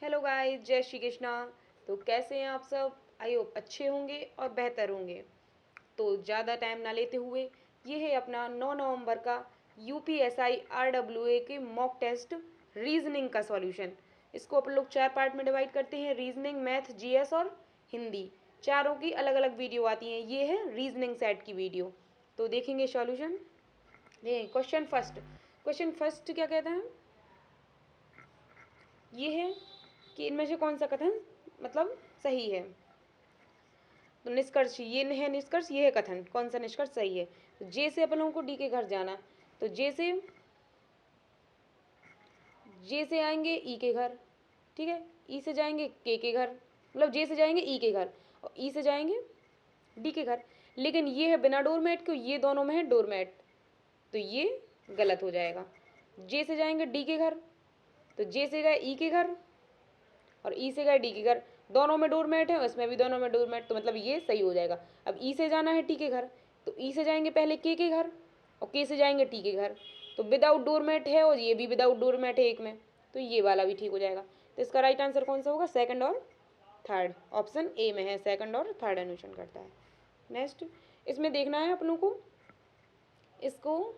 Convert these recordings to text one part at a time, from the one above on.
Hello guys, जय श्री कृष्णा। तो कैसे हैं आप सब? आई होप अच्छे होंगे और बेहतर होंगे। तो ज़्यादा टाइम ना लेते हुए ये है अपना 9 नवंबर का यूपीएसआई आरडब्ल्यूए के मॉक टेस्ट रीजनिंग का सॉल्यूशन। इसको अपन लोग 4 पार्ट में डिवाइड करते हैं, रीजनिंग, मैथ, जीएस और हिंदी। चारों की अलग अलग वीडियो आती हैं। ये है रीजनिंग सेट की वीडियो। तो देखेंगे सॉल्यूशन। देखें क्वेश्चन फर्स्ट क्या कहता है? ये है कि इनमें से कौन सा कथन मतलब सही है। तो निष्कर्ष ये है, निष्कर्ष ये है कथन, कौन सा निष्कर्ष सही है। तो जे से अपन लोगों को डी के घर जाना, तो जे से आएंगे ई के घर, ठीक है। ई से जाएंगे के घर, मतलब जे से जाएंगे ई के घर और ई से जाएंगे डी के घर। लेकिन ये है बिना डोरमेट के, ये दोनों में है डोरमेट, तो ये गलत हो जाएगा। जे से जाएंगे डी के घर, तो जे से गए ई के घर और ई से गए डी के घर, दोनों में डोरमेट है, उसमें भी दोनों में डोरमेट, तो मतलब ये सही हो जाएगा। अब ई से जाना है टी के घर, तो ई से जाएंगे पहले के घर और के से जाएंगे टी के घर, तो विदाउट डोरमेट है और ये भी विदाउट डोरमेट है एक में, तो ये वाला भी ठीक हो जाएगा। तो इसका राइट आंसर कौन सा होगा? सेकंड और थर्ड, ऑप्शन ए में है, सेकंड और थर्ड अनुसरण करता है। नेक्स्ट, इसमें देखना है अपनों को, इसको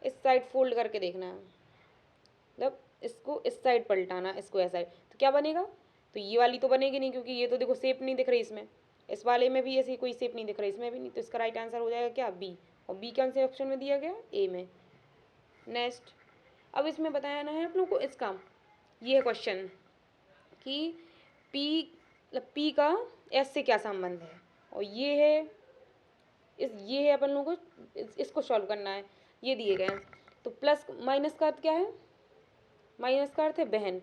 इस साइड फोल्ड करके देखना है, मतलब इसको इस साइड पलटाना, इसको ऐसा, तो क्या बनेगा? तो ये वाली तो बनेगी नहीं, क्योंकि ये तो देखो शेप नहीं दिख रही इसमें, इस वाले में भी ऐसी कोई शेप नहीं दिख रही, इसमें भी नहीं, तो इसका राइट आंसर हो जाएगा क्या? बी। और बी कौन से ऑप्शन में दिया गया? ए में। नेक्स्ट, अब इसमें बताना है आप लोग को इसका, ये है क्वेश्चन कि पी मतलब पी का एस से क्या संबंध है, और ये है ये है अपन लोगों को इसको सॉल्व करना है। ये दिए गए हैं, तो प्लस माइनस का अर्थ क्या है? माइनस का अर्थ है बहन,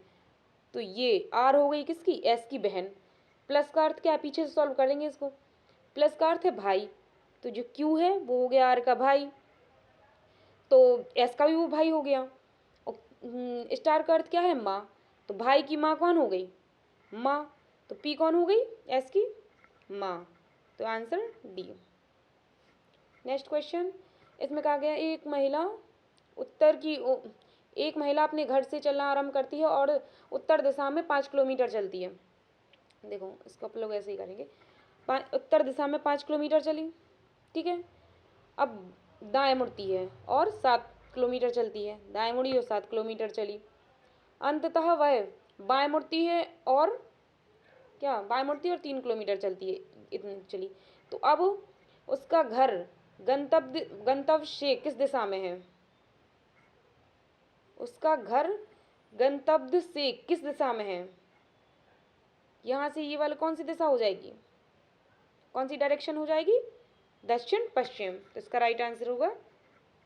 तो ये आर हो गई किसकी? एस की बहन। प्लस का अर्थ क्या है? पीछे से सॉल्व करेंगे इसको। प्लस का अर्थ है भाई, तो जो क्यू है वो हो गया आर का भाई, तो एस का भी वो भाई हो गया। और स्टार का अर्थ क्या है? माँ, तो भाई की माँ कौन हो गई? माँ, तो पी कौन हो गई? एस की माँ, तो आंसर डी। नेक्स्ट क्वेश्चन, इसमें कहा गया एक महिला अपने घर से चलना आरंभ करती है और उत्तर दिशा में 5 किलोमीटर चलती है। देखो इसको आप लोग ऐसे ही करेंगे, उत्तर दिशा में 5 किलोमीटर चली, ठीक है। अब दाएं मुड़ती है और 7 किलोमीटर चलती है, दाएं मुड़ी और 7 किलोमीटर चली। अंततः वह बाएं मुड़ती है और बाएं मुड़ती है और 3 किलोमीटर चलती है, इतनी चली। तो अब उसका घर गंतव्य से किस दिशा में है? उसका घर गंतव्य से किस दिशा में है? यहाँ से ये वाला कौन सी दिशा हो जाएगी? कौन सी डायरेक्शन हो जाएगी? दक्षिण पश्चिम, तो इसका राइट आंसर होगा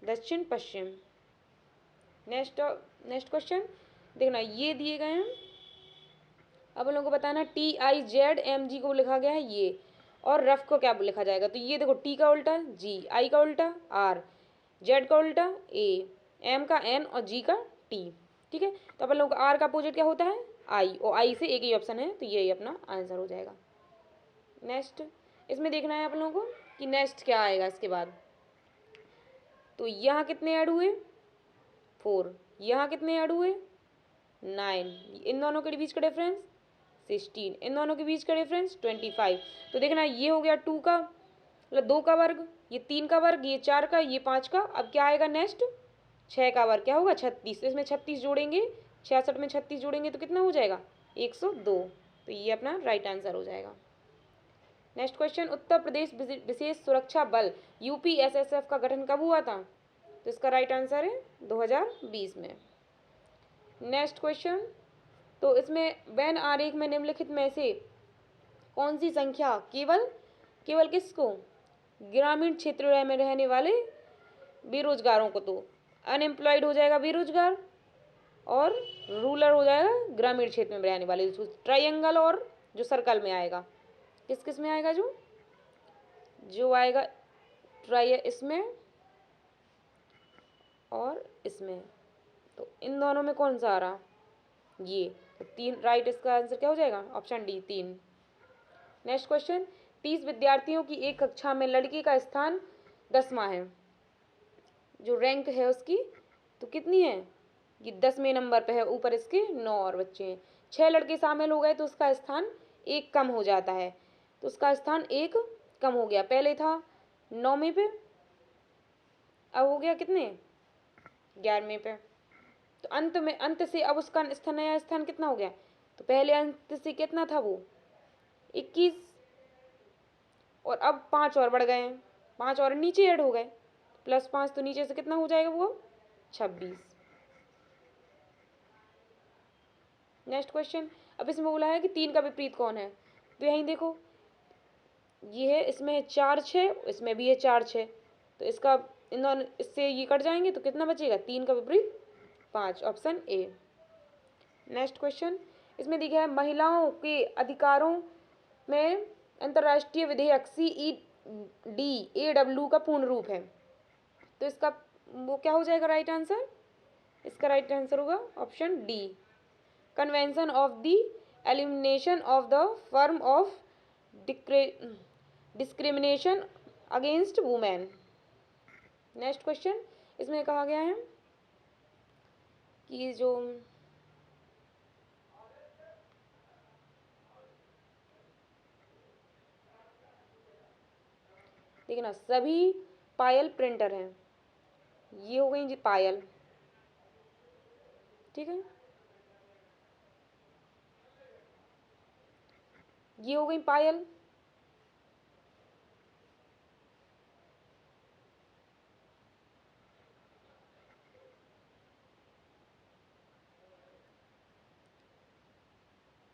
दक्षिण पश्चिम। नेक्स्ट क्वेश्चन देखना, ये दिए गए हैं, अब हम लोग को बताना TIZMG को लिखा गया है ये, और रफ को क्या लिखा जाएगा? तो ये देखो, टी का उल्टा जी, आई का उल्टा आर, जेड का उल्टा ए, एम का एन और जी का टी, ठीक है। तो अपन लोग का आर का अपोजिट क्या होता है? आई, और आई से एक ही ऑप्शन है, तो यही अपना आंसर हो जाएगा। नेक्स्ट, इसमें देखना है आप लोगों को कि नेक्स्ट क्या आएगा इसके बाद। तो यहाँ कितने ऐड हुए? 4, यहाँ कितने ऐड हुए? 9, इन दोनों के बीच का डिफरेंस 16, इन दोनों के बीच का डिफरेंस 25। तो देखना, ये हो गया 2 का मतलब 2 का वर्ग, ये 3 का वर्ग, ये 4 का, ये 5 का। अब क्या आएगा नेक्स्ट? 6 का वर्ग, क्या होगा? 36। इसमें 36 जोड़ेंगे, 66 में 36 जोड़ेंगे तो कितना हो जाएगा? 102। तो ये अपना राइट आंसर हो जाएगा। नेक्स्ट क्वेश्चन, उत्तर प्रदेश विशेष सुरक्षा बल UPSSF का गठन कब हुआ था? तो इसका राइट आंसर है 2020 में। नेक्स्ट क्वेश्चन, तो इसमें वैन आरेख में निम्नलिखित में से कौन सी संख्या केवल किसको? ग्रामीण क्षेत्र में रहने वाले बेरोजगारों को, तो अनएम्प्लॉयड हो जाएगा बेरोजगार, और रूरल हो जाएगा ग्रामीण क्षेत्र में रहने वाले। ट्रायंगल और जो सर्कल में आएगा, किस किस में आएगा? जो आएगा इसमें और इसमें, तो इन दोनों में कौन सा आ रहा? ये, तो 3 राइट, इसका आंसर क्या हो जाएगा? Option D, 3। नेक्स्ट क्वेश्चन, 30 विद्यार्थियों की एक कक्षा में लड़की का स्थान 10वां है, जो रैंक है उसकी, तो कितनी है? ये 10वें नंबर पे है, ऊपर इसके 9 और बच्चे हैं। 6 लड़के शामिल हो गए तो उसका स्थान 1 कम हो जाता है, तो उसका स्थान 1 कम हो गया। पहले था 9वें पे, अब हो गया कितने, 11वें पे। तो अंत से अब उसका स्थान, नया स्थान कितना हो गया, तो पहले अंत से कितना था वो 21, और अब 5 और बढ़ गए हैं, 5 और नीचे ऐड हो गए, +5 तो नीचे से कितना हो जाएगा वो 26। नेक्स्ट क्वेश्चन, अब इसमें बोला है कि 3 का विपरीत कौन है, तो यहीं देखो ये है, इसमें 4 6, इसमें भी है 4 6, तो इसका इन दोनों इससे ये कट जाएंगे तो कितना बचेगा, 3 का विपरीत 5, ऑप्शन ए। नेक्स्ट क्वेश्चन, इसमें दिखा है महिलाओं के अधिकारों में अंतर्राष्ट्रीय विधेयक CEDAW का पूर्ण रूप है, तो इसका वो क्या हो जाएगा राइट आंसर, इसका राइट आंसर होगा option D, convention of the elimination of the form of discrimination against women. Next question, इसमें कहा गया है कि जो देखना सभी पायल प्रिंटर हैं, ये हो गई जी पायल, ठीक है, ये हो गई पायल,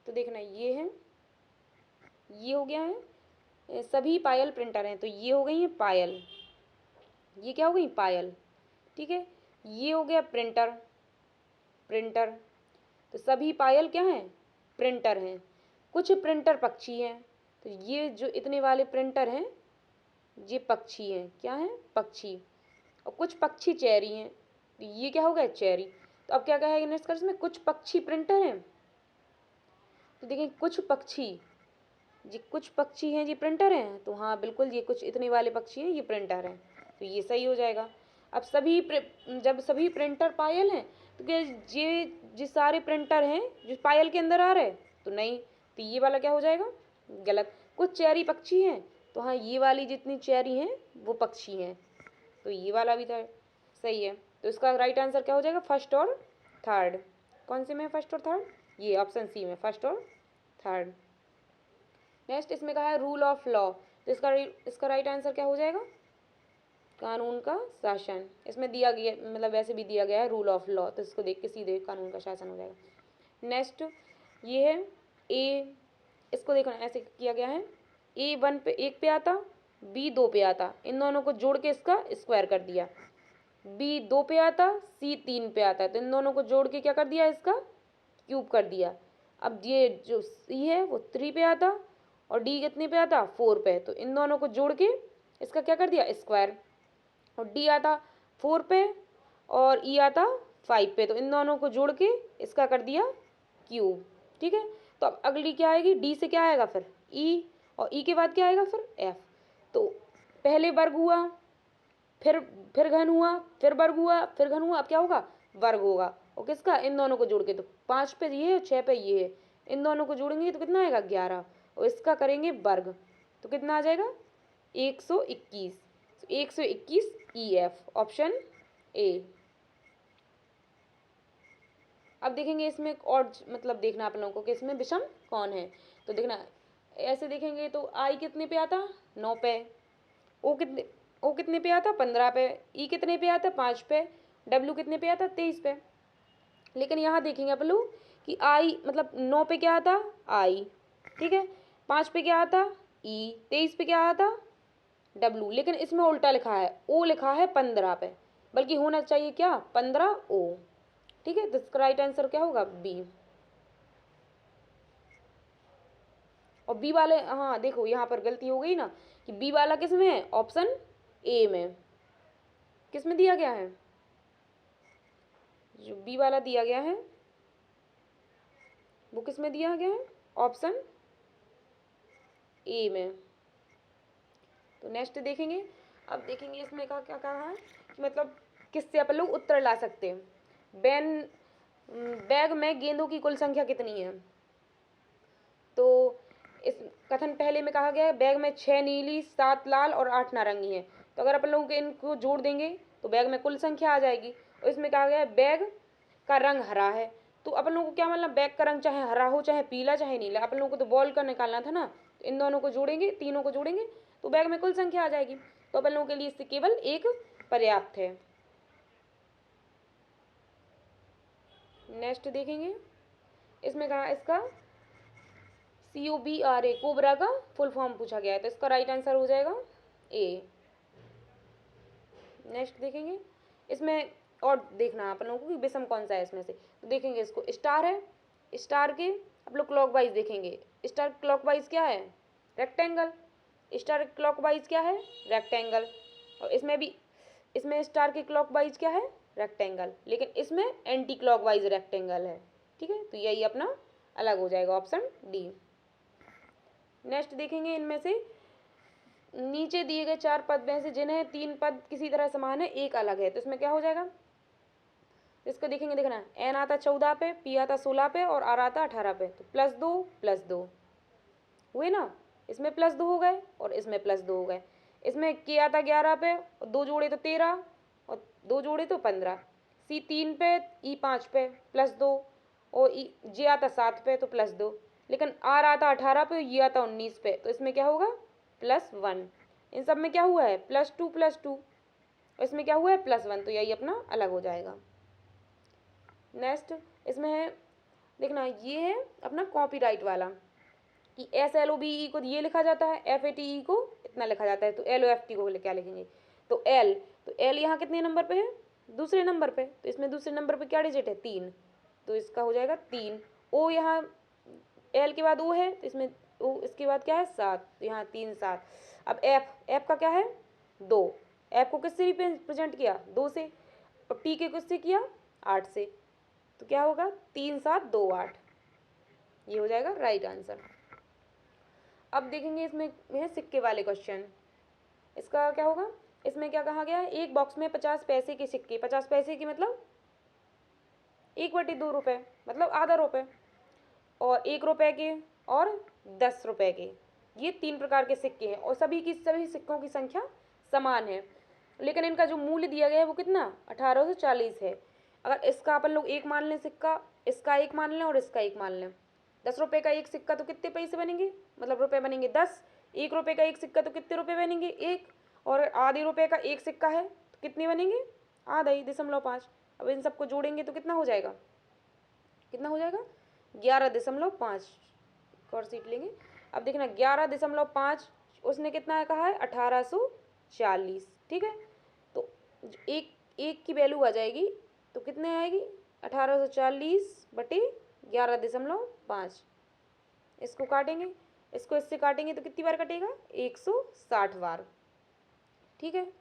तो देखना ये है, ये हो गया है सभी पायल प्रिंटर हैं, तो ये हो गई है पायल, ये क्या हो गई पायल, ठीक है, ये हो गया प्रिंटर, प्रिंटर, तो सभी पायल क्या हैं, प्रिंटर हैं। कुछ प्रिंटर पक्षी हैं, तो ये जो इतने वाले प्रिंटर हैं ये पक्षी हैं, क्या हैं, पक्षी, और कुछ पक्षी चेरी हैं, तो ये क्या हो गया चेरी। तो अब क्या कहेगा नेक्स्ट क्वेश्चन में, कुछ पक्षी प्रिंटर हैं, तो देखिए कुछ पक्षी, जी कुछ पक्षी हैं जी प्रिंटर हैं, तो हाँ बिल्कुल ये कुछ इतने वाले पक्षी हैं ये प्रिंटर हैं, तो ये सही हो जाएगा। अब जब सभी प्रिंटर पायल हैं, तो क्या ये सारे प्रिंटर हैं जो पायल के अंदर आ रहे हैं, तो नहीं, तो ये वाला क्या हो जाएगा गलत। कुछ चेरी पक्षी हैं, तो हाँ ये वाली जितनी चेरी हैं वो पक्षी हैं, तो ये वाला भी था सही है। तो इसका राइट आंसर क्या हो जाएगा, फर्स्ट और थर्ड, कौन से में फर्स्ट और थर्ड, ये ऑप्शन सी में फर्स्ट और थर्ड। नेक्स्ट इसमें कहा है रूल ऑफ लॉ, तो इसका राइट आंसर क्या हो जाएगा, कानून का शासन, इसमें दिया गया मतलब वैसे भी दिया गया है रूल ऑफ लॉ, तो इसको देख के सीधे कानून का शासन हो जाएगा। नेक्स्ट ये है ए, इसको देखो ऐसे किया गया है, ए 1 पे 1 पे आता, बी 2 पे आता, इन दोनों को जोड़ के इसका स्क्वायर कर दिया, बी 2 पे आता, सी 3 पे आता है, तो इन दोनों को जोड़ के क्या कर दिया, इसका क्यूब कर दिया। अब ये जो सी है वो 3 पे आता, और डी कितने पे आता 4 पे, तो इन दोनों को जोड़ के इसका क्या कर दिया स्क्वायर, और डी आता 4 पे और ई आता 5 पे, तो इन दोनों को जोड़ के इसका कर दिया क्यूब, ठीक है। तो अब अगली क्या आएगी, डी से क्या आएगा फिर ई, और ई के बाद क्या आएगा फिर एफ, तो पहले वर्ग हुआ, फिर घन हुआ, फिर वर्ग हुआ, फिर घन हुआ, अब क्या होगा वर्ग होगा, और किसका, इन दोनों को जोड़ के, तो 5 पे ये है 6 पे ये है, इन दोनों को जोड़ेंगे तो कितना आएगा 11, और इसका करेंगे वर्ग, तो कितना आ जाएगा 121, 121 ई एफ, ऑप्शन ए। अब देखेंगे इसमें और मतलब देखना आप लोगों को कि इसमें विषम कौन है, तो देखना ऐसे देखेंगे तो आई कितने पे आता 9 पे, ओ कितने पे आता 15 पे, ई कितने पे आता 5 पे, डब्ल्यू कितने पे आता 23 पे। लेकिन यहाँ देखेंगे आप लोग कि आई मतलब 9 पे क्या आता आई, ठीक है, 5 पे क्या आता ई, 23 पे क्या आता डब्ल्यू, लेकिन इसमें उल्टा लिखा है, ओ लिखा है 15 पे, बल्कि होना चाहिए क्या 15 ओ, ठीक है, तो इसका राइट आंसर क्या होगा बी। और बी वाले, हाँ देखो यहाँ पर गलती हो गई ना, कि बी वाला किस में है, ऑप्शन ए में, किस में दिया गया है, जो बी वाला दिया गया है वो किस में दिया गया है, ऑप्शन ए में। तो नेक्स्ट देखेंगे, अब देखेंगे इसमें क्या क्या कहा है कि मतलब किससे अपन लोग उत्तर ला सकते हैं, बैग में गेंदों की कुल संख्या कितनी है। तो इस कथन पहले में कहा गया है बैग में 6 नीली, 7 लाल और 8 नारंगी हैं। तो अगर अपन लोगों के इनको जोड़ देंगे तो बैग में कुल संख्या आ जाएगी। और इसमें कहा गया है बैग का रंग हरा है। तो अपन लोगों को क्या मतलब बैग का रंग चाहे हरा हो, चाहे पीला, चाहे नीला, अपन लोगों को तो बॉल का निकालना था ना। तो इन दोनों को जोड़ेंगे, तीनों को जोड़ेंगे तो बैग में कुल संख्या आ जाएगी। तो अपन लोगों के लिए इससे केवल एक पर्याप्त है। नेक्स्ट देखेंगे, इसमें कहा इसका COBRA कोबरा का फुल फॉर्म पूछा गया है। तो इसका राइट आंसर हो जाएगा ए। नेक्स्ट देखेंगे, इसमें और देखना अपन लोगों को कि विषम कौन सा है इसमें से। तो देखेंगे इसको स्टार है, स्टार के आप लोग क्लॉकवाइज देखेंगे। स्टार क्लॉकवाइज क्या है, रेक्टेंगल। स्टार क्लॉकवाइज क्या है, रेक्टेंगल। और इसमें भी, इसमें स्टार के क्लॉकवाइज क्या है, रेक्टेंगल, लेकिन इसमें एंटी क्लॉकवाइज रेक्टेंगल है। ठीक है, तो यही अपना अलग हो जाएगा ऑप्शन डी। नेक्स्ट देखेंगे, इनमें से नीचे दिए गए 4 पद में से जिन्हें 3 पद किसी तरह समान है, एक अलग है, तो इसमें क्या हो जाएगा। इसको देखेंगे, देखना एन आता 14 पे, पी आता 16 पे और आर आता 18 पे। तो +2 हुए ना, इसमें +2 हो गए और इसमें +2 हो गए। इसमें के आता 11 पे और 2 जोड़े तो 13 और 2 जोड़े तो 15। सी 3 पे, ई 5 पे +2 और ई जे आता 7 पे तो +2। लेकिन आर आता 18 पे, ये आता 19 पे, तो इसमें क्या होगा +1। इन सब में क्या हुआ है +2 इसमें क्या हुआ है +1, तो यही अपना अलग हो जाएगा। नेक्स्ट इसमें है, देखना ये है अपना कॉपीराइट वाला कि SLOBE को ये लिखा जाता है, FATE को इतना लिखा जाता है, तो LOFT को क्या लिखेंगे। तो L यहाँ कितने नंबर पे है, दूसरे नंबर पे। तो इसमें दूसरे नंबर पे क्या डिजिट है 3, तो इसका हो जाएगा 3। O यहाँ L के बाद O है, तो इसमें O इसके बाद क्या है 7, तो यहाँ 3 7। अब F का क्या है 2। F को किससे रिप्रेजेंट किया 2 से, और T के किससे किया 8 से। तो क्या होगा 3 7 2 8, ये हो जाएगा राइट आंसर। अब देखेंगे इसमें है सिक्के वाले क्वेश्चन। इसका क्या होगा, इसमें क्या कहा गया है, एक बॉक्स में 50 पैसे के सिक्के, 50 पैसे की मतलब 1/2 रुपये, मतलब आधा रुपये, और 1 रुपये के और 10 रुपये के, ये 3 प्रकार के सिक्के हैं। और सभी सिक्कों की संख्या समान है, लेकिन इनका जो मूल्य दिया गया है वो कितना 1840 है। अगर इसका अपन लोग एक मान लें सिक्का, इसका एक मान लें और इसका एक मान लें, 10 रुपये का एक सिक्का तो कितने पैसे बनेंगे, मतलब रुपये बनेंगे 10। 1 रुपये का एक सिक्का तो कितने रुपये बनेंगे 1, और आधे रुपये का एक सिक्का है तो कितने बनेंगे आधा ही 0.5। अब इन सबको जोड़ेंगे तो कितना हो जाएगा, कितना हो जाएगा 11.5। और सीट लेंगे। अब देखना 11.5 उसने कितना कहा है 1840। ठीक है, तो एक एक की वैल्यू आ जाएगी तो कितने आएगी 1840/11.5। इसको काटेंगे, इसको इससे काटेंगे तो कितनी बार कटेगा 160 बार। ठीक है,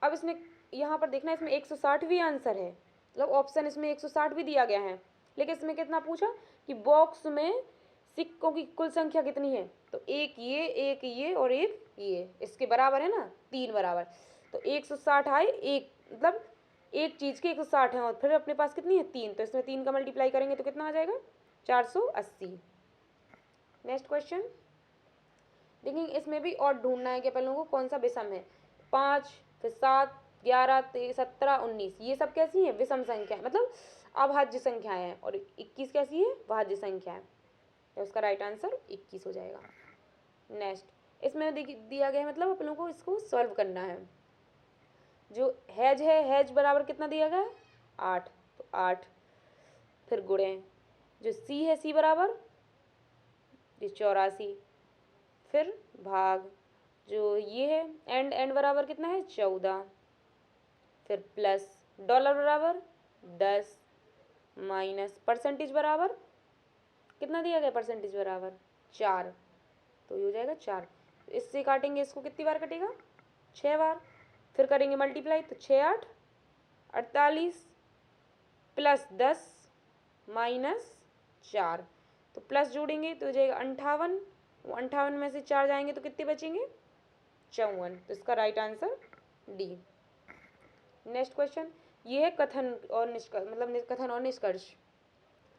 अब इसमें यहाँ पर देखना इसमें 160 भी आंसर है, मतलब ऑप्शन इसमें 160 भी दिया गया है। लेकिन इसमें कितना पूछा कि बॉक्स में सिक्कों की कुल संख्या कितनी है, तो एक ये और एक ये, इसके बराबर है ना 3 बराबर। तो 160 आए, एक मतलब एक चीज़ के 160 हैं, और फिर अपने पास कितनी है 3, तो इसमें 3 का मल्टीप्लाई करेंगे तो कितना आ जाएगा 480। नेक्स्ट क्वेश्चन देखेंगे, इसमें भी और ढूंढना है कि अपन लोगों को कौन सा विषम है। 5 फिर 7 11 17 19, ये सब कैसी हैं विषम संख्या, मतलब अभाज्य संख्याएं हैं, और 21 कैसी है भाज्य संख्या है। तो उसका राइट आंसर 21 हो जाएगा। नेक्स्ट इसमें दिया गया है, मतलब अपन लोगों को इसको सॉल्व करना है। जो हैज है, हैज बराबर कितना दिया गया है 8, तो 8 फिर गुणे, जो सी है सी बराबर 84, फिर भाग, जो ये है एंड बराबर कितना है 14, फिर प्लस डॉलर बराबर 10, माइनस परसेंटेज बराबर कितना दिया गया परसेंटेज बराबर 4, तो ये हो जाएगा 4। इससे काटेंगे इसको कितनी बार कटेगा 6 बार, फिर करेंगे मल्टीप्लाई तो 6 8 48 प्लस 10 माइनस 4, तो प्लस जोड़ेंगे तो हो जाएगा 58, 58 में से 4 जाएंगे तो कितने बचेंगे 54, तो इसका right answer D. Next question, ये है कथन और निष्कर्ष, मतलब कथन और निष्कर्ष।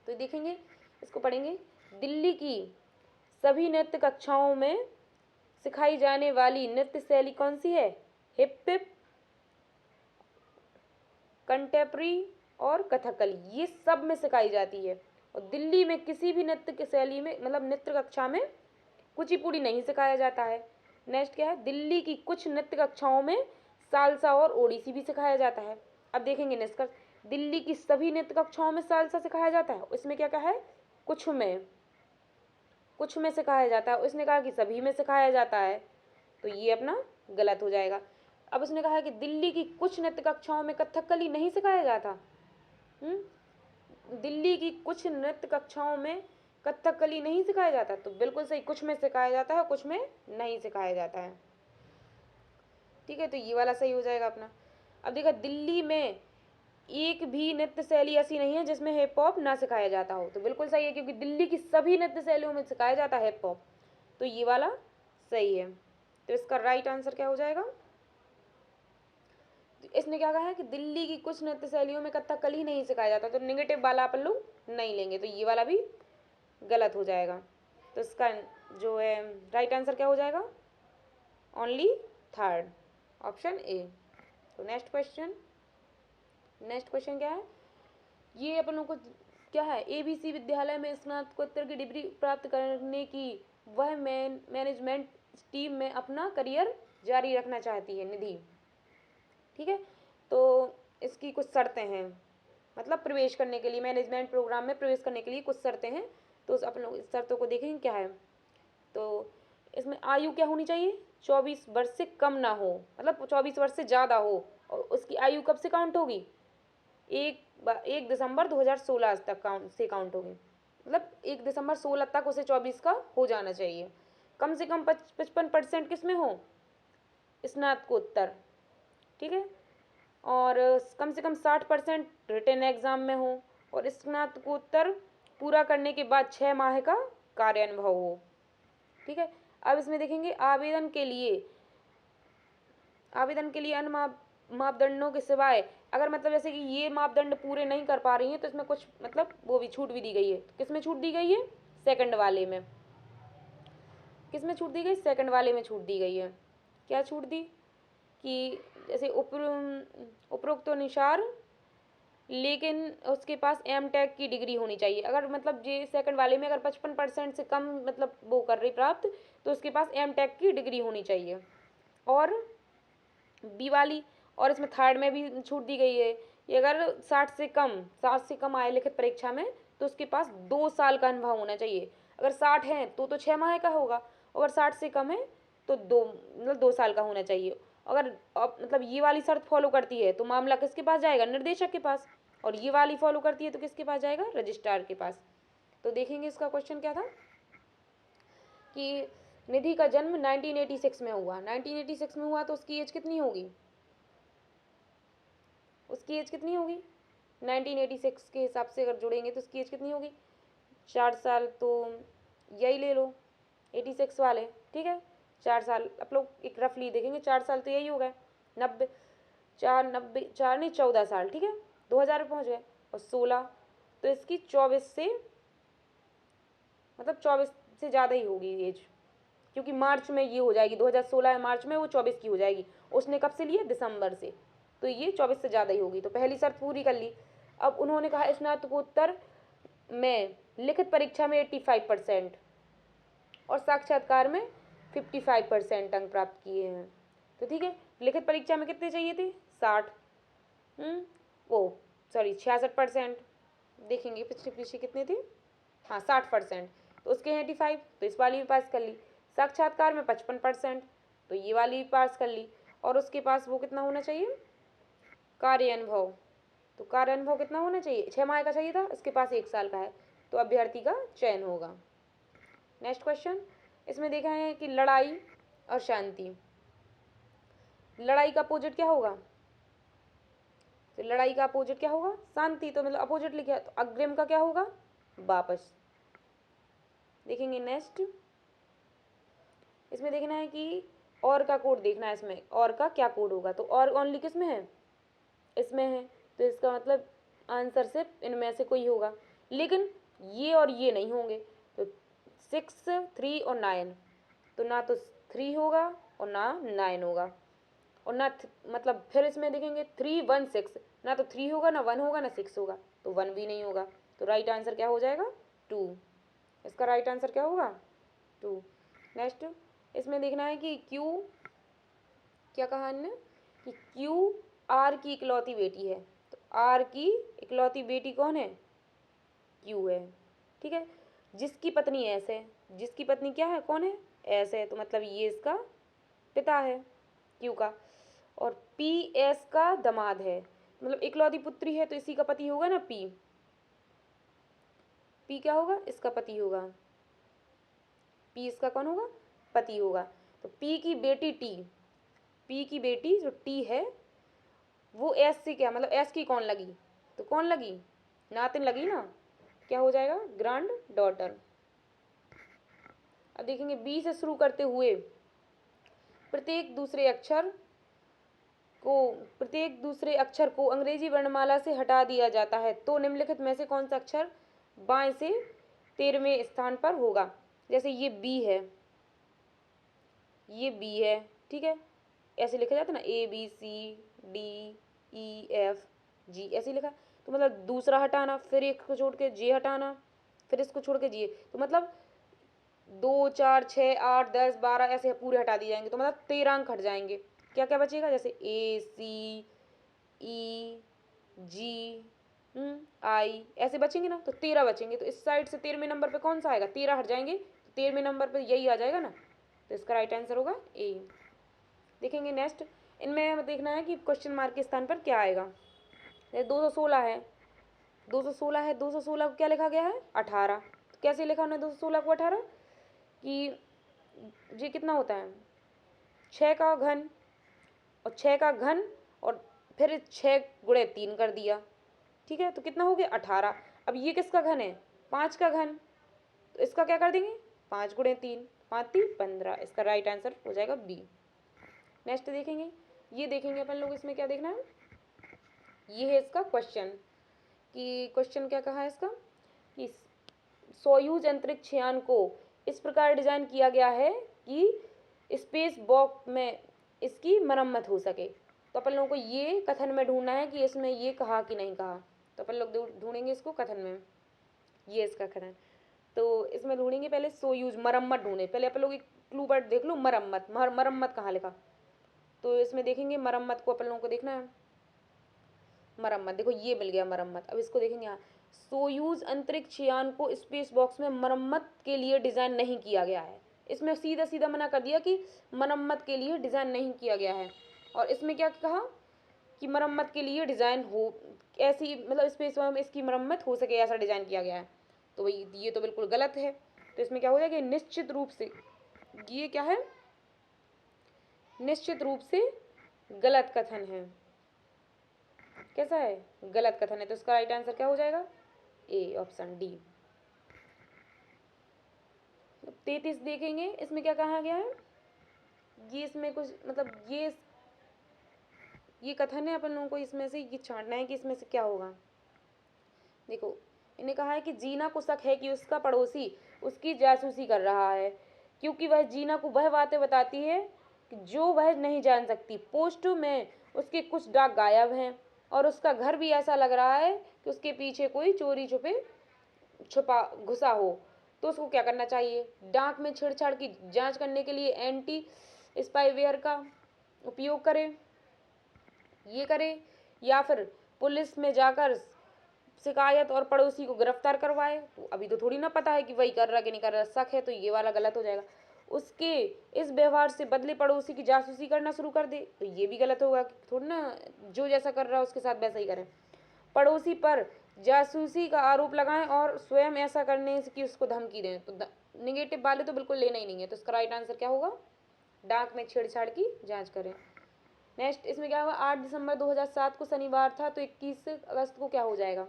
तो देखेंगे, इसको पढ़ेंगे। दिल्ली की सभी नृत्य कक्षाओं में सिखाई जाने वाली नृत्य शैली कौन सी है? हिप हिप, कंटेम्प्रेरी और कथकली, ये सब में सिखाई जाती है। और दिल्ली में किसी भी नृत्य की शैली में, मतलब नृत्य कक्षा में कुचिपुड़ी नहीं सिखाया जाता है। नेक्स्ट क्या है? दिल्ली की कुछ नृत्य कक्षाओं में सालसा और ओडिसी भी सिखाया जाता है। अब देखेंगे निष्कर्ष। दिल्ली की सभी नृत्य कक्षाओं में सालसा सिखाया जाता है, इसमें क्या कहा है? कुछ में सिखाया जाता है। उसने कहा कि सभी में सिखाया जाता है, तो ये अपना गलत हो जाएगा। अब उसने कहा कि दिल्ली की कुछ नृत्य कक्षाओं में कथकली नहीं सिखाया जाता। दिल्ली की कुछ नृत्य कक्षाओं में कथकली नहीं सिखाया जाता, तो बिल्कुल सही, कुछ में सिखाया जाता है, कुछ में नहीं सिखाया जाता है। ठीक है, तो ये वाला सही हो जाएगा अपना। अब देखा, दिल्ली में एक भी नृत्य शैली ऐसी नहीं है जिसमें हिप हॉप ना सिखाया जाता हो, तो बिल्कुल सही है, क्योंकि दिल्ली की सभी नृत्य शैलियों में सिखाया जाता है हिप हॉप, तो ये वाला सही है। तो इसका राइट आंसर क्या हो जाएगा? इसने क्या कहा है कि दिल्ली की कुछ नृत्य शैलियों में कथकली नहीं सिखाया जाता, तो नेगेटिव वाला अपन लोग नहीं लेंगे, तो ये वाला भी गलत हो जाएगा। तो इसका जो है राइट आंसर क्या हो जाएगा? Only third, option A. तो नेक्स्ट क्वेश्चन क्या है? ये अपन लोग को क्या है? एबीसी विद्यालय में स्नातकोत्तर की डिग्री प्राप्त करने की वह मैनेजमेंट टीम में अपना करियर जारी रखना चाहती है निधि। ठीक है, तो इसकी कुछ शर्तें हैं, मतलब प्रवेश करने के लिए, मैनेजमेंट प्रोग्राम में प्रवेश करने के लिए कुछ शर्तें हैं, तो अपन लोग इस शर्तों को देखेंगे क्या है। तो इसमें आयु क्या होनी चाहिए? 24 वर्ष से कम ना हो, मतलब 24 वर्ष से ज़्यादा हो, और उसकी आयु कब से काउंट होगी? 1 दिसंबर 2016 तक काउंट होगी, मतलब 1 दिसंबर 16 तक उसे 24 का हो जाना चाहिए। कम से कम 55% किस में हो? स्नातकोत्तर। ठीक है, और कम से कम 60% रिटन एग्जाम में हो, और स्नातकोत्तर पूरा करने के बाद 6 माह का कार्य अनुभव हो। ठीक है, अब इसमें देखेंगे आवेदन के लिए अन्य मापदंडों के सिवाय, अगर मतलब जैसे कि ये मापदंड पूरे नहीं कर पा रही हैं, तो इसमें कुछ मतलब वो भी छूट भी दी गई है। तो किस में छूट दी गई है? सेकंड वाले में। किस में छूट दी गई? सेकंड वाले में छूट दी गई है। क्या छूट दी? कि जैसे उपरोक्त अनुसार, लेकिन उसके पास एम टेक की डिग्री होनी चाहिए। अगर मतलब ये सेकंड वाले में अगर 55% से कम मतलब वो कर रही प्राप्त, तो उसके पास एम टेक की डिग्री होनी चाहिए। और बी वाली, और इसमें थर्ड में भी छूट दी गई है, ये अगर 60 से कम आए लिखित परीक्षा में, तो उसके पास 2 साल का अनुभव होना चाहिए। अगर 60 है तो 6 माह का होगा, अगर 60 से कम है तो 2 साल का होना चाहिए। अगर मतलब ये वाली शर्त फॉलो करती है तो मामला किसके पास जाएगा? निर्देशक के पास। और ये वाली फॉलो करती है तो किसके पास जाएगा? रजिस्ट्रार के पास। तो देखेंगे इसका क्वेश्चन क्या था कि निधि का जन्म 1986 में हुआ। 1986 में हुआ तो उसकी एज कितनी होगी? 1986 के हिसाब से अगर जुड़ेंगे तो उसकी एज कितनी होगी? 4 साल, तो यही ले लो 86 वाले। ठीक है, 4 साल आप लोग एक रफली देखेंगे, 4 साल तो यही हो गए। 4 नहीं 14 साल। ठीक है, 2000 में पहुँच गए, और 16 तो इसकी 24 से, मतलब 24 से ज़्यादा ही होगी एज, क्योंकि मार्च में ये हो जाएगी, 2016 है मार्च में, वो 24 की हो जाएगी। उसने कब से लिए? दिसंबर से, तो ये 24 से ज़्यादा ही होगी। तो पहली शर्त पूरी कर ली। अब उन्होंने कहा स्नातकोत्तर में लिखित परीक्षा में 85% और साक्षात्कार में 55% अंक प्राप्त किए हैं। तो ठीक है, लिखित परीक्षा में कितने चाहिए थे? 60, वो सॉरी 66%। देखेंगे पिछले पीछे कितने थे, हाँ 60%, तो उसके 85, तो इस वाली भी पास कर ली। साक्षात्कार में 55%, तो ये वाली भी पास कर ली। और उसके पास वो कितना होना चाहिए? कार्य अनुभव। तो कार्य अनुभव कितना होना चाहिए? 6 माह का चाहिए था, इसके पास 1 साल का है, तो अभ्यर्थी का चयन होगा। नेक्स्ट क्वेश्चन, इसमें देखा है कि लड़ाई और शांति। लड़ाई का अपोजिट क्या होगा? तो लड़ाई का अपोजिट क्या होगा? शांति, तो मतलब अपोजिट लिखा, तो अग्रिम का क्या होगा? वापस। देखेंगे नेक्स्ट, इसमें देखना है कि और का कोड देखना है, इसमें और का क्या कोड होगा। तो और ओनली किस में है? इसमें है, तो इसका मतलब आंसर सिर्फ इनमें से कोई होगा, लेकिन ये और ये नहीं होंगे। तो 6, 3 और 9, तो ना तो 3 होगा और ना 9 होगा, और ना मतलब फिर इसमें देखेंगे 3, 1, 6, ना तो 3 होगा, ना 1 होगा, ना 6 होगा, तो 1 भी नहीं होगा। तो राइट आंसर क्या हो जाएगा? 2। इसका राइट आंसर क्या होगा? 2। नेक्स्ट इसमें देखना है कि क्यू, क्या कहा इनने कि क्यू आर की इकलौती बेटी है। तो आर की इकलौती बेटी कौन है? क्यू है। ठीक है, जिसकी पत्नी एस है। जिसकी पत्नी क्या है, कौन है? एस है। तो मतलब ये इसका पिता है क्यू का, और पी एस का दामाद है। मतलब इकलौती पुत्री है तो इसी का पति होगा ना पी। पी क्या होगा? इसका पति होगा। पी इसका कौन होगा? पति होगा। तो पी की बेटी टी, पी की बेटी जो टी है वो एस से क्या मतलब एस की कौन लगी? तो कौन लगी? नातिन लगी ना। क्या हो जाएगा? Grand daughter. अब देखेंगे बी से शुरू करते हुए प्रत्येक दूसरे अक्षर को अंग्रेजी वर्णमाला से हटा दिया जाता है, तो निम्नलिखित में से कौन सा अक्षर बाएं से 13वें स्थान पर होगा? जैसे ये बी है, ये बी है, ठीक है, ऐसे लिखा जाता है ना, ABCDEFG, ऐसे लिखा। तो मतलब दूसरा हटाना, फिर एक को छोड़ के जे हटाना, फिर इसको छोड़ के जे, तो मतलब 2, 4, 6, 8, 10, 12 ऐसे पूरे हटा दिए जाएंगे, तो मतलब 13 अंक हट जाएंगे। क्या क्या बचेगा? जैसे ACEGI ऐसे बचेंगे ना, तो 13 बचेंगे। तो इस साइड से 13वें नंबर पे कौन सा आएगा? 13 हट जाएंगे, तो 13वें नंबर पे यही आ जाएगा ना। तो इसका राइट आंसर होगा ए। देखेंगे नेक्स्ट, इनमें हमें देखना है कि क्वेश्चन मार्क के स्थान पर क्या आएगा। 216 है, 216 है, 216 को क्या लिखा गया है? 18। तो कैसे लिखा हमने 216 को 18? कि ये कितना होता है? 6 का घन, और 6 का घन, और फिर 6 गुणे 3 कर दिया, ठीक है, तो कितना हो गया? 18। अब ये किसका घन है? 5 का घन, तो इसका क्या कर देंगे? 5 गुणे 3, 5 3 15। इसका राइट आंसर हो जाएगा बी। नेक्स्ट देखेंगे, ये देखेंगे अपन लोग, इसमें क्या देखना है? ये है इसका क्वेश्चन, कि क्वेश्चन क्या कहा है इसका कि सोयूज अंतरिक्ष यान को इस प्रकार डिजाइन किया गया है कि स्पेस बॉक्स में इसकी मरम्मत हो सके। तो अपन लोगों को ये कथन में ढूंढना है कि इसमें ये कहा कि नहीं कहा। तो अपन लोग ढूंढेंगे इसको कथन में, ये इसका कथन। तो इसमें ढूंढेंगे पहले सोयूज, मरम्मत ढूंढे पहले अपन लोग। एक क्लू वर्ड देख लो, मरम्मत, मरम्मत कहाँ लिखा? तो इसमें देखेंगे मरम्मत को अपन लोगों को देखना है। मरम्मत, देखो ये मिल गया मरम्मत। अब इसको देखेंगे यहाँ, सोयूज अंतरिक्ष यान को स्पेस बॉक्स में मरम्मत के लिए डिज़ाइन नहीं किया गया है। इसमें सीधा सीधा मना कर दिया कि मरम्मत के लिए डिज़ाइन नहीं किया गया है। और इसमें क्या कहा कि मरम्मत के लिए डिज़ाइन हो, ऐसी मतलब स्पेस में इसकी मरम्मत हो सके ऐसा डिज़ाइन किया गया है। तो भाई ये तो बिल्कुल गलत है। तो इसमें क्या हो जाएगा? निश्चित रूप से ये क्या है? निश्चित रूप से गलत कथन है। कैसा है? गलत कथन है। तो इसका राइट आंसर क्या हो जाएगा? ए, ऑप्शन डी। 33 देखेंगे, इसमें क्या कहा गया है? ये इसमें कुछ मतलब ये कथन है, अपन लोगों को इसमें से ये छांटना है कि इसमें से क्या होगा। देखो, इन्हें कहा है कि जीना को शक है कि उसका पड़ोसी उसकी जासूसी कर रहा है, क्योंकि वह जीना को वह बातें बताती है कि जो वह नहीं जान सकती। पोस्ट में उसके कुछ डाक गायब हैं, और उसका घर भी ऐसा लग रहा है कि उसके पीछे कोई चोरी छुपा घुसा हो। तो उसको क्या करना चाहिए? डाक में छेड़छाड़ की जांच करने के लिए एंटी स्पाईवेयर का उपयोग करे, ये करे, या फिर पुलिस में जाकर शिकायत और पड़ोसी को गिरफ्तार करवाए। तो अभी तो थोड़ी ना पता है कि वही कर रहा कि नहीं कर रहा, शक है, तो ये वाला गलत हो जाएगा। उसके इस व्यवहार से बदले पड़ोसी की जासूसी करना शुरू कर दे, तो ये भी गलत होगा। थोड़ी ना जो जैसा कर रहा है उसके साथ वैसा ही करें। पड़ोसी पर जासूसी का आरोप लगाएं और स्वयं ऐसा करने की उसको धमकी दें। तो निगेटिव वाले तो बिल्कुल लेना ही नहीं है। तो इसका राइट आंसर क्या होगा? डाक में छेड़छाड़ की जांच करें। नेक्स्ट इसमें क्या होगा? 8 दिसंबर 2007 को शनिवार था, तो 21 अगस्त को क्या हो जाएगा?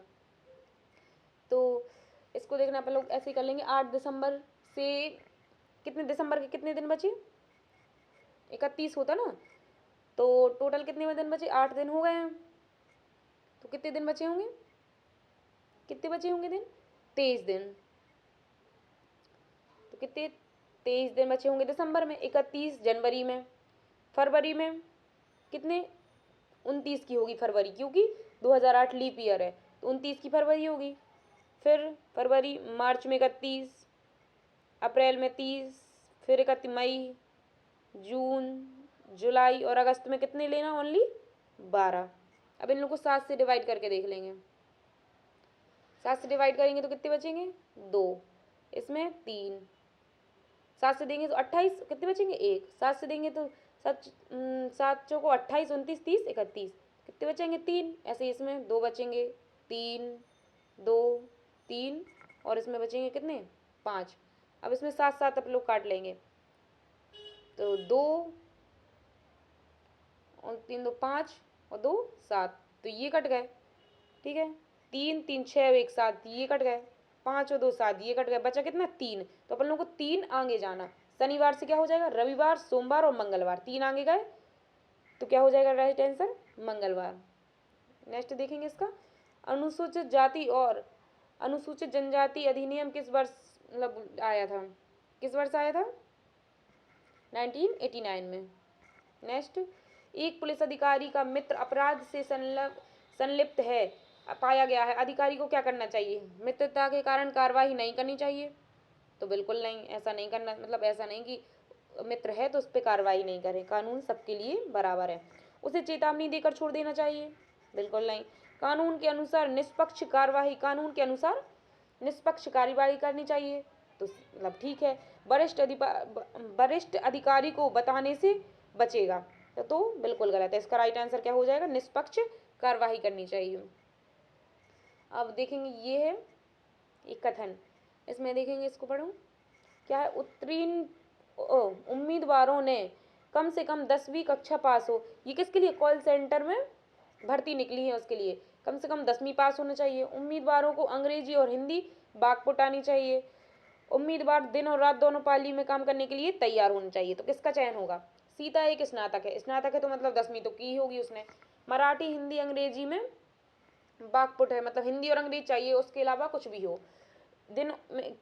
तो इसको देखना अपन लोग ऐसे ही कर लेंगे। 8 दिसंबर से कितने दिसंबर के कितने दिन बचे? 31 होता ना, तो टोटल कितने दिन बचे? 8 दिन हो गए हैं। तो कितने दिन बचे होंगे, कितने बचे होंगे दिन, 23 दिन। तो कितने, 23 दिन बचे होंगे दिसंबर में, 31 जनवरी में, फरवरी में कितने, 29 की होगी फरवरी, क्योंकि 2008 लीप ईयर है, तो 29 की फरवरी होगी। फिर फरवरी, मार्च में 31, अप्रैल में 30, फिर 31 मई, जून, जुलाई और अगस्त में कितने लेना, ओनली 12। अब इन लोगों को 7 से डिवाइड करके देख लेंगे। 7 से डिवाइड करेंगे तो कितने बचेंगे, 2, इसमें 3, 7 से देंगे तो 28, कितने बचेंगे, 1, 7 से देंगे तो 7 चौको 28, 29, 30, 31, कितने बचेंगे, 3, ऐसे ही इसमें 2 बचेंगे, 3, 2, 3 और इसमें बचेंगे कितने, 5। अब इसमें 7 7 आप लोग काट लेंगे, तो 2 और 3 2 5 और 2 7, तो ये कट गए, ठीक है, 3 3 6 1 7, ये कट गए, 5 और 2 7, ये कट गए, बचा कितना, 3। तो अपन लोग को 3 आगे जाना, शनिवार से क्या हो जाएगा, रविवार, सोमवार और मंगलवार, 3 आगे गए, तो क्या हो जाएगा राइट आंसर, मंगलवार। नेक्स्ट देखेंगे इसका, अनुसूचित जाति और अनुसूचित जनजाति अधिनियम किस वर्ष मतलब आया था, किस वर्ष आया था, 1989 में। नेक्स्ट, एक पुलिस अधिकारी का मित्र अपराध से संलिप्त है पाया गया है, अधिकारी को क्या करना चाहिए, मित्रता के कारण कार्रवाई नहीं करनी चाहिए, तो बिल्कुल नहीं, ऐसा नहीं करना, मतलब ऐसा नहीं कि मित्र है तो उस पर कार्रवाई नहीं करें, कानून सबके लिए बराबर है। उसे चेतावनी देकर छोड़ देना चाहिए, बिल्कुल नहीं। कानून के अनुसार निष्पक्ष कार्यवाही, कानून के अनुसार निष्पक्ष कार्यवाही करनी चाहिए, तो मतलब ठीक है। वरिष्ठ अधिकारी को बताने से बचेगा, तो बिल्कुल गलत है, इसका राइट आंसर क्या हो जाएगा, निष्पक्ष कार्यवाही करनी चाहिए। अब देखेंगे ये है एक कथन, इसमें देखेंगे, इसको पढ़ो, क्या है, उत्तीर्ण उम्मीदवारों ने कम से कम 10वीं कक्षा पास हो, ये किसके लिए, कॉल सेंटर में भर्ती निकली है उसके लिए कम से कम 10वीं पास होना चाहिए। उम्मीदवारों को अंग्रेजी और हिंदी बागपुट आनी चाहिए। उम्मीदवार दिन और रात दोनों पाली में काम करने के लिए तैयार होना चाहिए, तो किसका चयन होगा, सीता एक स्नातक है, स्नातक है तो मतलब 10वीं तो की होगी उसने। मराठी हिंदी अंग्रेजी में बागपुट है, मतलब हिंदी और अंग्रेजी चाहिए, उसके अलावा कुछ भी हो। दिन में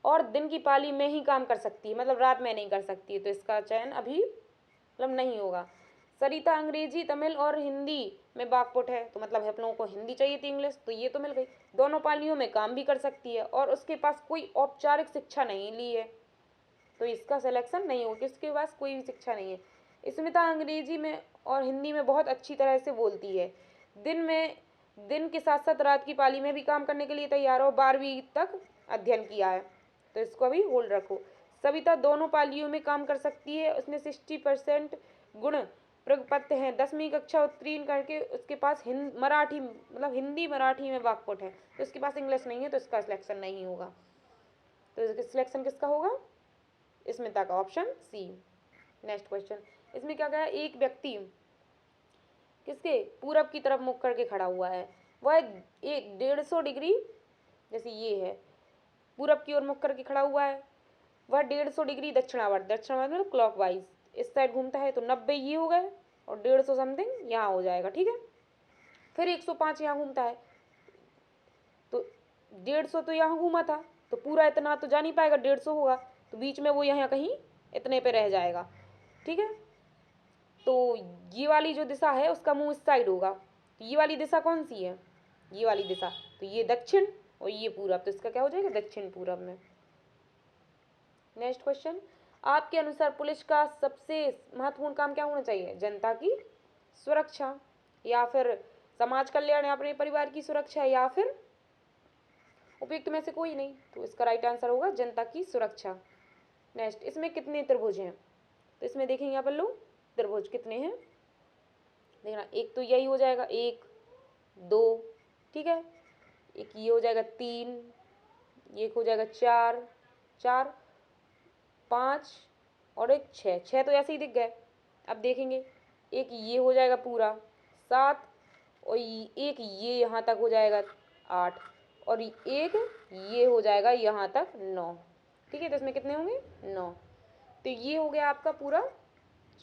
और दिन की पाली में ही काम कर सकती है, मतलब रात में नहीं कर सकती है, तो इसका चयन अभी मतलब नहीं होगा। सरिता अंग्रेजी तमिल और हिंदी में बागपुट है, तो मतलब हम लोगों को हिंदी चाहिए थी, इंग्लिश, तो ये तो मिल गई। दोनों पालियों में काम भी कर सकती है और उसके पास कोई औपचारिक शिक्षा नहीं ली है, तो इसका सिलेक्शन नहीं होगा, किसके पास कोई भी शिक्षा नहीं है। स्मिता अंग्रेजी में और हिंदी में बहुत अच्छी तरह से बोलती है, दिन के साथ साथ रात की पाली में भी काम करने के लिए तैयार हो, 12वीं तक अध्ययन किया है, तो इसको अभी होल्ड रखो। सविता दोनों पालियों में काम कर सकती है, उसने 60% गुण प्रपत्र हैं, 10वीं कक्षा उत्तीर्ण करके उसके पास मराठी मतलब हिंदी मराठी में बागपुट है, तो उसके पास इंग्लिश नहीं है, तो इसका सिलेक्शन नहीं होगा, तो इसका सिलेक्शन किसका होगा, स्मिता का, ऑप्शन सी। नेक्स्ट क्वेश्चन, इसमें क्या कहा, एक व्यक्ति किसके पूरब की तरफ मुख करके खड़ा हुआ है, वह एक 150 डिग्री, जैसे ये है पूरब की ओर मुख करके खड़ा हुआ है, वह 150 डिग्री दक्षिणावर्त मतलब क्लॉकवाइज इस साइड घूमता है, तो 90 ये हो गए और 150 समथिंग यहाँ हो जाएगा, ठीक है। फिर 105 यहाँ घूमता है, तो 150 तो यहाँ घूमा था, तो पूरा इतना तो जा नहीं पाएगा, 150 होगा, तो बीच में वो यहाँ कहीं इतने पे रह जाएगा, ठीक है। तो ये वाली जो दिशा है उसका मुंह इस साइड होगा, तो ये वाली दिशा कौन सी है, ये वाली दिशा, तो ये दक्षिण और ये पूरब, तो इसका क्या हो जाएगा, दक्षिण पूरब में। नेक्स्ट क्वेश्चन, आपके अनुसार पुलिस का सबसे महत्वपूर्ण काम क्या होना चाहिए, जनता की सुरक्षा, या फिर समाज कल्याण या अपने परिवार की सुरक्षा, या फिर उपयुक्त में से कोई नहीं, तो इसका राइट आंसर होगा जनता की सुरक्षा। नेक्स्ट, इसमें कितने त्रिभुज हैं, तो इसमें देखेंगे अपन लोग त्रिभुज कितने हैं, देखना, एक तो यही हो जाएगा 1 2, ठीक है, एक ये हो जाएगा 3, एक हो जाएगा 4 4 5 और एक 6 6 तो ऐसे ही दिख गए। अब देखेंगे एक ये हो जाएगा पूरा 7 और एक ये यहाँ तक हो जाएगा 8 और एक ये हो जाएगा यहाँ तक 9, ठीक है, तो इसमें कितने होंगे 9, तो ये हो गया आपका पूरा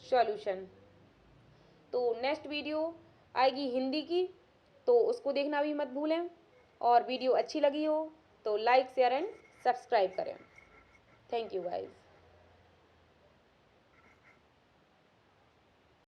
सॉल्यूशन। तो नेक्स्ट वीडियो आएगी हिंदी की, तो उसको देखना भी मत भूलें। और वीडियो अच्छी लगी हो तो लाइक शेयर एंड सब्सक्राइब करें। Thank you guys.